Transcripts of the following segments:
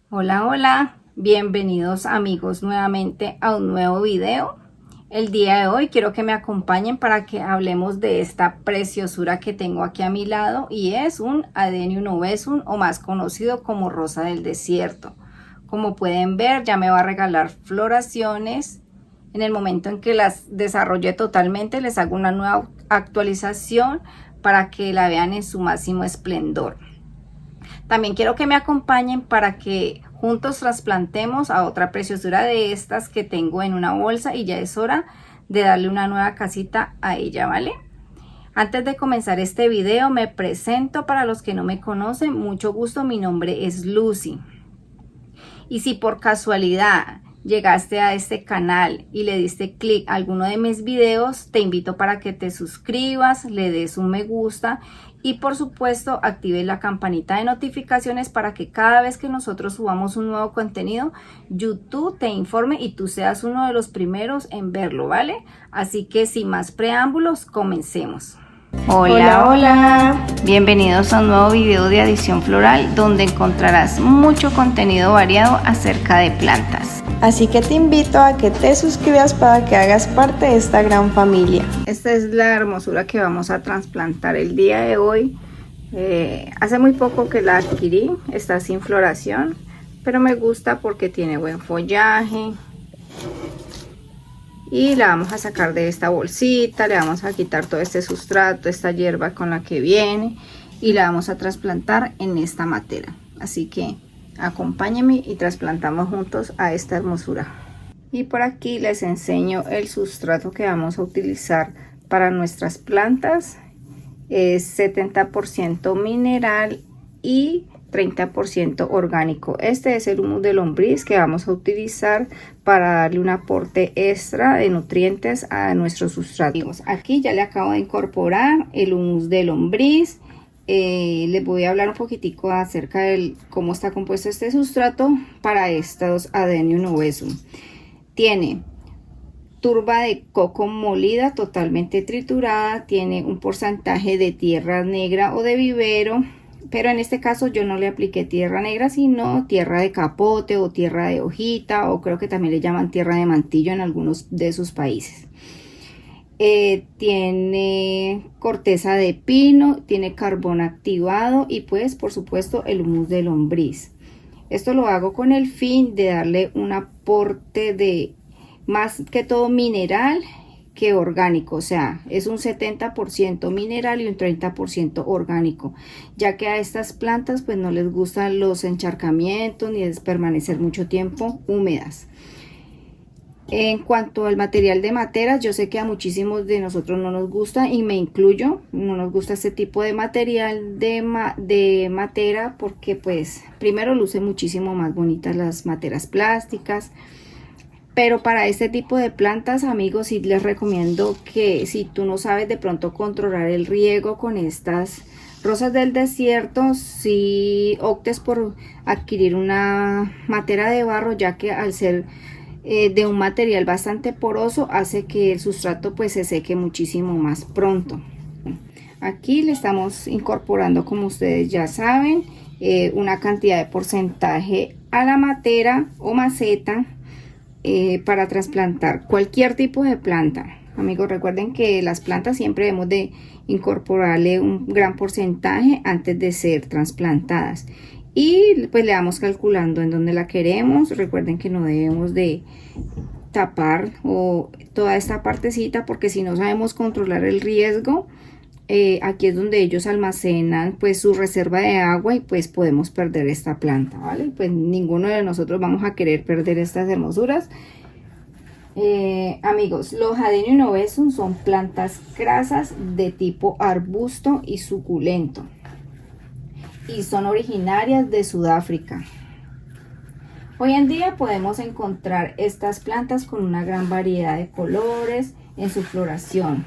Hola, hola, bienvenidos amigos nuevamente a un nuevo video. El día de hoy quiero que me acompañen para que hablemos de esta preciosura que tengo aquí a mi lado y es un Adenium ovesum o más conocido como rosa del desierto. Como pueden ver, ya me va a regalar floraciones. En el momento en que las desarrolle totalmente les hago una nueva actualización para que la vean en su máximo esplendor. También quiero que me acompañen para que juntos trasplantemos a otra preciosura de estas que tengo en una bolsa y ya es hora de darle una nueva casita a ella, ¿vale? Antes de comenzar este video me presento para los que no me conocen, mucho gusto, mi nombre es Lucy. Y si por casualidad llegaste a este canal y le diste clic a alguno de mis videos, te invito para que te suscribas, le des un me gusta y por supuesto actives la campanita de notificaciones para que cada vez que nosotros subamos un nuevo contenido, YouTube te informe y tú seas uno de los primeros en verlo, ¿vale? Así que sin más preámbulos, comencemos. Hola, hola, bienvenidos a un nuevo video de Adición Floral donde encontrarás mucho contenido variado acerca de plantas. Así que te invito a que te suscribas para que hagas parte de esta gran familia. Esta es la hermosura que vamos a trasplantar el día de hoy. Hace muy poco que la adquirí, está sin floración, pero me gusta porque tiene buen follaje. Y la vamos a sacar de esta bolsita, le vamos a quitar todo este sustrato, esta hierba con la que viene y la vamos a trasplantar en esta matera. Así que acompáñenme y trasplantamos juntos a esta hermosura. Y por aquí les enseño el sustrato que vamos a utilizar para nuestras plantas. Es 70% mineral y 30% orgánico. Este es el humus de lombriz que vamos a utilizar para darle un aporte extra de nutrientes a nuestros sustratos. Aquí ya le acabo de incorporar el humus de lombriz. Les voy a hablar un poquitico acerca de cómo está compuesto este sustrato para estos Adenium ovesum. Tiene turba de coco molida totalmente triturada, tiene un porcentaje de tierra negra o de vivero, pero en este caso yo no le apliqué tierra negra sino tierra de capote o tierra de hojita, o creo que también le llaman tierra de mantillo en algunos de sus países. Tiene corteza de pino, tiene carbón activado y pues por supuesto el humus de lombriz. Esto lo hago con el fin de darle un aporte de más que todo mineral que orgánico, o sea, es un 70% mineral y un 30% orgánico, ya que a estas plantas pues no les gustan los encharcamientos ni es permanecer mucho tiempo húmedas. En cuanto al material de materas, yo sé que a muchísimos de nosotros no nos gusta y me incluyo, no nos gusta este tipo de material de matera porque pues primero luce muchísimo más bonitas las materas plásticas. Pero para este tipo de plantas, amigos, sí les recomiendo que si tú no sabes de pronto controlar el riego con estas rosas del desierto, sí optes por adquirir una matera de barro, ya que al ser de un material bastante poroso hace que el sustrato pues se seque muchísimo más pronto. Aquí le estamos incorporando, como ustedes ya saben, una cantidad de porcentaje a la matera o maceta. Para trasplantar cualquier tipo de planta. Amigos, recuerden que las plantas siempre debemos de incorporarle un gran porcentaje antes de ser trasplantadas y pues le vamos calculando en dónde la queremos. Recuerden que no debemos de tapar o toda esta partecita porque si no sabemos controlar el riesgo, aquí es donde ellos almacenan pues su reserva de agua y pues podemos perder esta planta, ¿vale? Pues ninguno de nosotros vamos a querer perder estas hermosuras. Amigos, los Adenium ovesum son plantas grasas de tipo arbusto y suculento y son originarias de Sudáfrica. Hoy en día podemos encontrar estas plantas con una gran variedad de colores en su floración.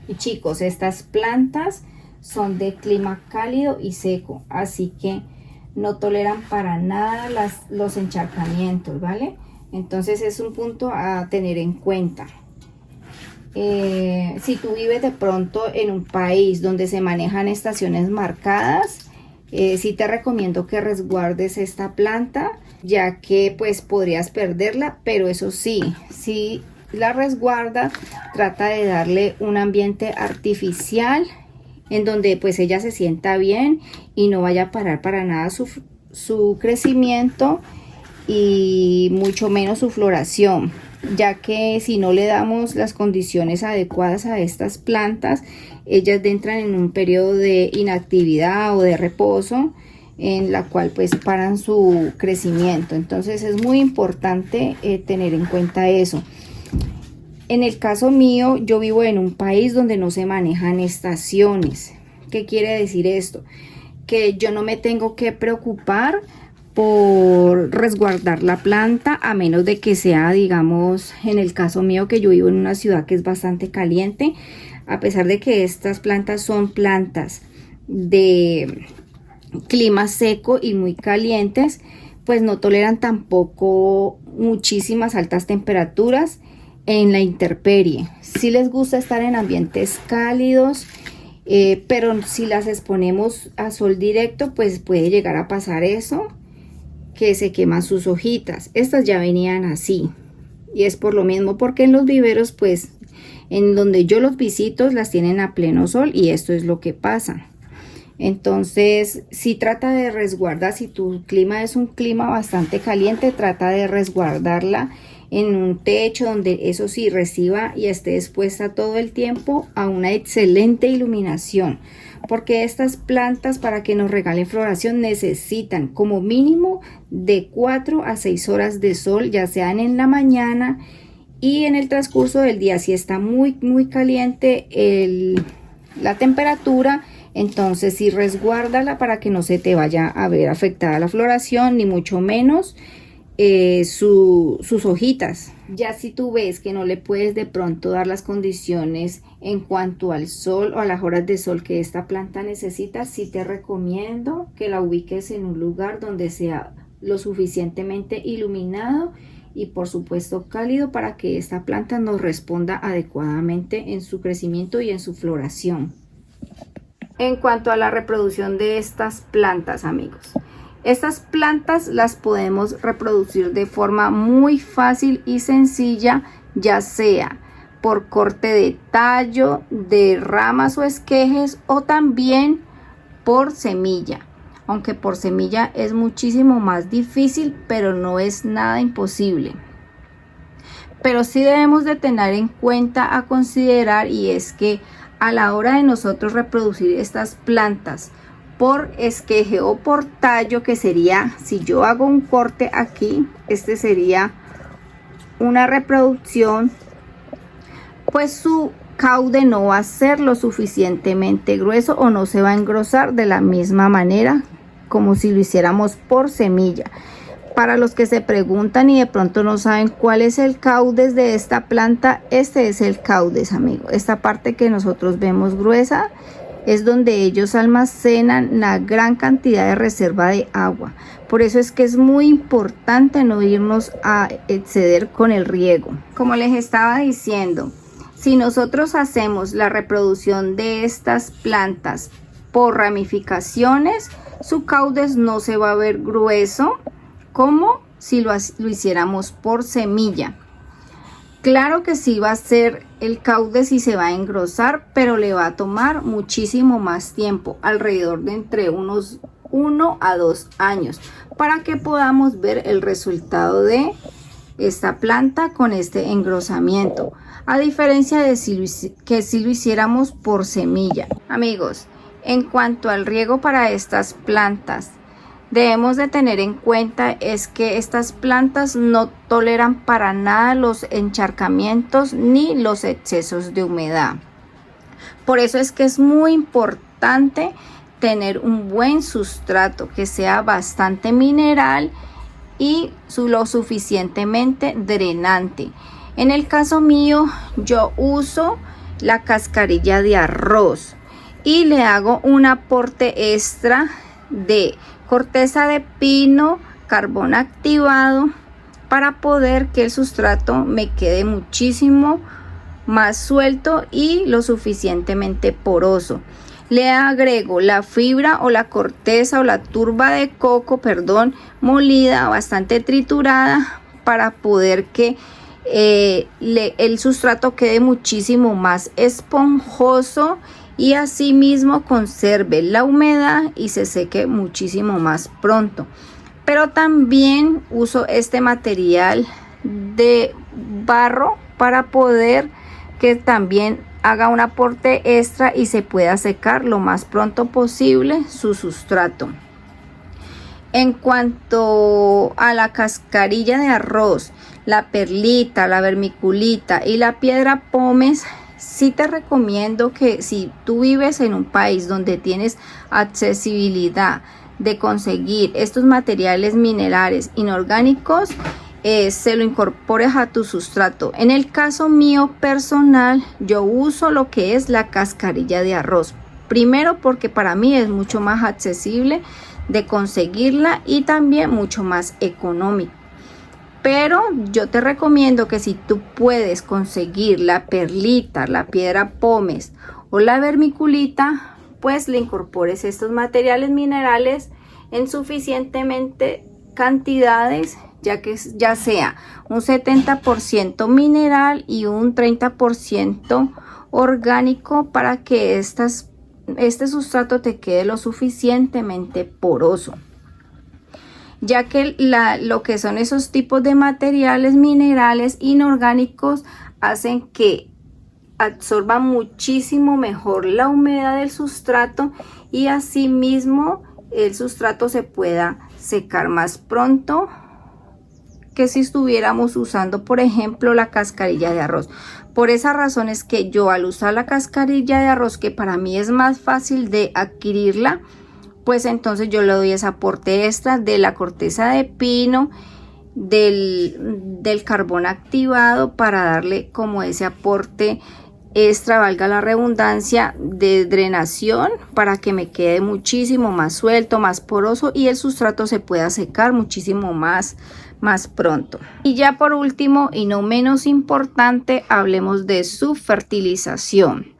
Y chicos, estas plantas son de clima cálido y seco, así que no toleran para nada los encharcamientos, ¿vale? Entonces es un punto a tener en cuenta. Si tú vives de pronto en un país donde se manejan estaciones marcadas, Sí te recomiendo que resguardes esta planta, ya que pues podrías perderla, pero eso sí, si la resguardas, trata de darle un ambiente artificial en donde pues ella se sienta bien y no vaya a parar para nada su crecimiento y mucho menos su floración, ya que si no le damos las condiciones adecuadas a estas plantas, ellas entran en un periodo de inactividad o de reposo, en la cual pues paran su crecimiento. Entonces es muy importante tener en cuenta eso. En el caso mío, yo vivo en un país donde no se manejan estaciones. ¿Qué quiere decir esto? Que yo no me tengo que preocupar por resguardar la planta, a menos de que sea, digamos, en el caso mío, que yo vivo en una ciudad que es bastante caliente. A pesar de que estas plantas son plantas de clima seco y muy calientes, pues no toleran tampoco muchísimas altas temperaturas en la intemperie. Sí les gusta estar en ambientes cálidos, pero si las exponemos a sol directo, pues puede llegar a pasar eso, que se queman sus hojitas. Estas ya venían así, y es por lo mismo, porque en los viveros, pues en donde yo los visito, las tienen a pleno sol, y esto es lo que pasa. Entonces, si trata de resguardar, si tu clima es un clima bastante caliente, trata de resguardarla en un techo donde eso sí reciba y esté expuesta todo el tiempo a una excelente iluminación, porque estas plantas, para que nos regalen floración, necesitan como mínimo de 4 a 6 horas de sol, ya sean en la mañana y en el transcurso del día. Si está muy caliente la temperatura, entonces sí resguárdala para que no se te vaya a ver afectada la floración, ni mucho menos sus hojitas. Ya si tú ves que no le puedes de pronto dar las condiciones en cuanto al sol o a las horas de sol que esta planta necesita, sí te recomiendo que la ubiques en un lugar donde sea lo suficientemente iluminado y por supuesto cálido, para que esta planta nos responda adecuadamente en su crecimiento y en su floración. En cuanto a la reproducción de estas plantas, amigos, estas plantas las podemos reproducir de forma muy fácil y sencilla, ya sea por corte de tallo, de ramas o esquejes, o también por semilla. Aunque por semilla es muchísimo más difícil, pero no es nada imposible. Pero sí debemos de tener en cuenta a considerar, y es que a la hora de nosotros reproducir estas plantas por esqueje o por tallo, que sería, si yo hago un corte aquí, este sería una reproducción, pues su caude no va a ser lo suficientemente grueso o no se va a engrosar de la misma manera como si lo hiciéramos por semilla. Para los que se preguntan y de pronto no saben cuál es el caudes de esta planta, este es el caudes, amigo. Esta parte que nosotros vemos gruesa es donde ellos almacenan una gran cantidad de reserva de agua. Por eso es que es muy importante no irnos a exceder con el riego. Como les estaba diciendo, si nosotros hacemos la reproducción de estas plantas por ramificaciones, su caudes no se va a ver grueso como si lo hiciéramos por semilla. Claro que sí va a ser el caude, sí se va a engrosar, pero le va a tomar muchísimo más tiempo, alrededor de entre unos 1 a 2 años, para que podamos ver el resultado de esta planta con este engrosamiento, a diferencia de si lo hiciéramos por semilla. Amigos, en cuanto al riego para estas plantas, debemos de tener en cuenta es que estas plantas no toleran para nada los encharcamientos ni los excesos de humedad. Por eso es que es muy importante tener un buen sustrato que sea bastante mineral y lo suficientemente drenante. En el caso mío, yo uso la cascarilla de arroz y le hago un aporte extra de corteza de pino, carbón activado, para poder que el sustrato me quede muchísimo más suelto y lo suficientemente poroso. le agrego la fibra o la corteza o la turba de coco, molida, bastante triturada, para poder que el sustrato quede muchísimo más esponjoso y asimismo conserve la humedad y se seque muchísimo más pronto. Pero también uso este material de barro para poder que también haga un aporte extra y se pueda secar lo más pronto posible su sustrato. En cuanto a la cascarilla de arroz, la perlita, la vermiculita y la piedra pómez, sí te recomiendo que si tú vives en un país donde tienes accesibilidad de conseguir estos materiales minerales inorgánicos, se lo incorpores a tu sustrato. En el caso mío personal, yo uso lo que es la cascarilla de arroz. Primero porque para mí es mucho más accesible de conseguirla y también mucho más económico. Pero yo te recomiendo que si tú puedes conseguir la perlita, la piedra pómez o la vermiculita, pues le incorpores estos materiales minerales en suficientemente cantidades, ya sea un 70% mineral y un 30% orgánico, para que este sustrato te quede lo suficientemente poroso, ya que lo que son esos tipos de materiales minerales inorgánicos hacen que absorba muchísimo mejor la humedad del sustrato y asimismo el sustrato se pueda secar más pronto que si estuviéramos usando, por ejemplo, la cascarilla de arroz. Por esa razón es que yo, al usar la cascarilla de arroz, que para mí es más fácil de adquirirla, pues entonces yo le doy ese aporte extra de la corteza de pino, del carbón activado, para darle como ese aporte extra, valga la redundancia, de drenación, para que me quede muchísimo más suelto, más poroso y el sustrato se pueda secar muchísimo más pronto. Y ya por último y no menos importante, hablemos de su fertilización.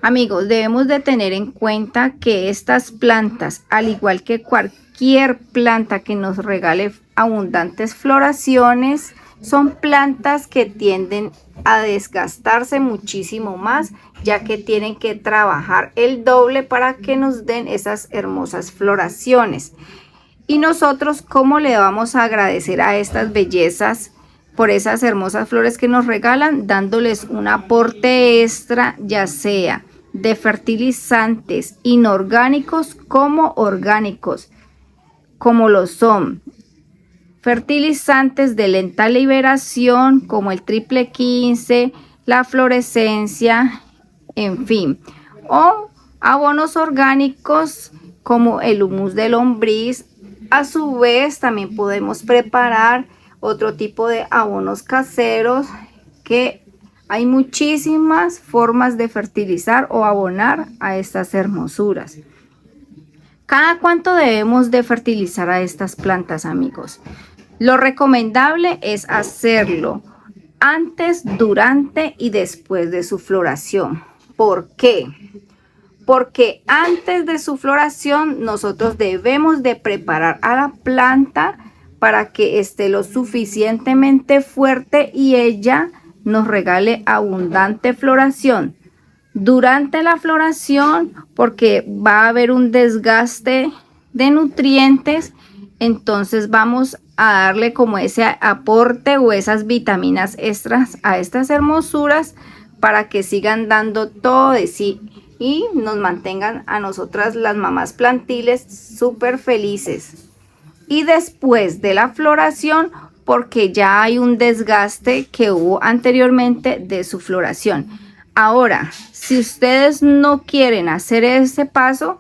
Amigos, debemos de tener en cuenta que estas plantas, al igual que cualquier planta que nos regale abundantes floraciones, son plantas que tienden a desgastarse muchísimo más, ya que tienen que trabajar el doble para que nos den esas hermosas floraciones. Y nosotros, ¿cómo le vamos a agradecer a estas bellezas por esas hermosas flores que nos regalan? Dándoles un aporte extra, ya sea de fertilizantes inorgánicos como orgánicos, como lo son fertilizantes de lenta liberación como el triple 15, la fluorescencia, en fin, o abonos orgánicos como el humus de lombriz. A su vez también podemos preparar otro tipo de abonos caseros, que hay muchísimas formas de fertilizar o abonar a estas hermosuras. ¿Cada cuánto debemos de fertilizar a estas plantas, amigos? Lo recomendable es hacerlo antes, durante y después de su floración. ¿Por qué? Porque antes de su floración nosotros debemos de preparar a la planta para que esté lo suficientemente fuerte y ella nos regale abundante floración. Durante la floración, porque va a haber un desgaste de nutrientes, entonces vamos a darle como ese aporte o esas vitaminas extras a estas hermosuras para que sigan dando todo de sí y nos mantengan a nosotras, las mamás plantiles, súper felices. Y después de la floración, porque ya hay un desgaste que hubo anteriormente de su floración. Ahora, si ustedes no quieren hacer ese paso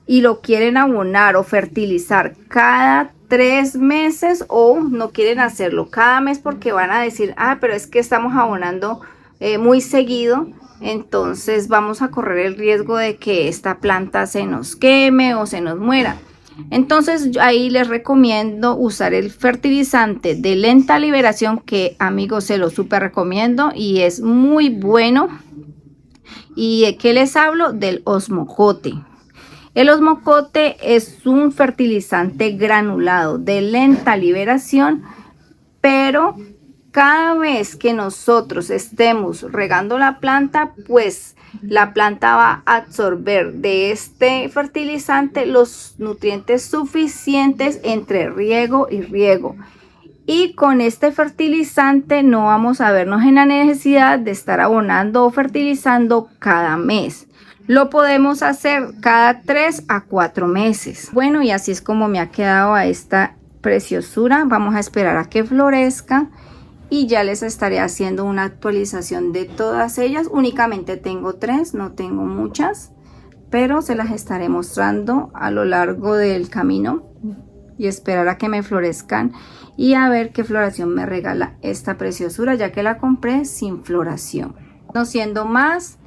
y lo quieren abonar o fertilizar cada 3 meses, o no quieren hacerlo cada mes porque van a decir, pero es que estamos abonando muy seguido, entonces vamos a correr el riesgo de que esta planta se nos queme o se nos muera. Entonces ahí les recomiendo usar el fertilizante de lenta liberación, que, amigos, se lo súper recomiendo y es muy bueno. ¿Y de qué les hablo? Del osmocote. El osmocote es un fertilizante granulado de lenta liberación, pero cada vez que nosotros estemos regando la planta, pues la planta va a absorber de este fertilizante los nutrientes suficientes entre riego y riego. Y con este fertilizante no vamos a vernos en la necesidad de estar abonando o fertilizando cada mes. Lo podemos hacer cada 3 a 4 meses. Bueno, y así es como me ha quedado a esta preciosura. Vamos a esperar a que florezca y ya les estaré haciendo una actualización de todas ellas. Únicamente tengo 3, no tengo muchas, pero se las estaré mostrando a lo largo del camino y esperar a que me florezcan y a ver qué floración me regala esta preciosura, ya que la compré sin floración. No siendo más,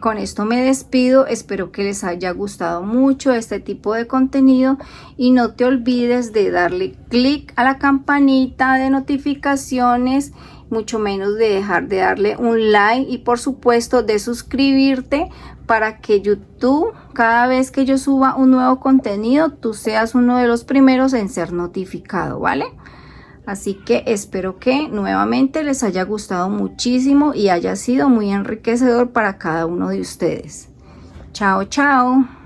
con esto me despido. Espero que les haya gustado mucho este tipo de contenido y no te olvides de darle clic a la campanita de notificaciones, mucho menos de dejar de darle un like y por supuesto de suscribirte para que YouTube, cada vez que yo suba un nuevo contenido, tú seas uno de los primeros en ser notificado, ¿vale? Así que espero que nuevamente les haya gustado muchísimo y haya sido muy enriquecedor para cada uno de ustedes. Chao, chao.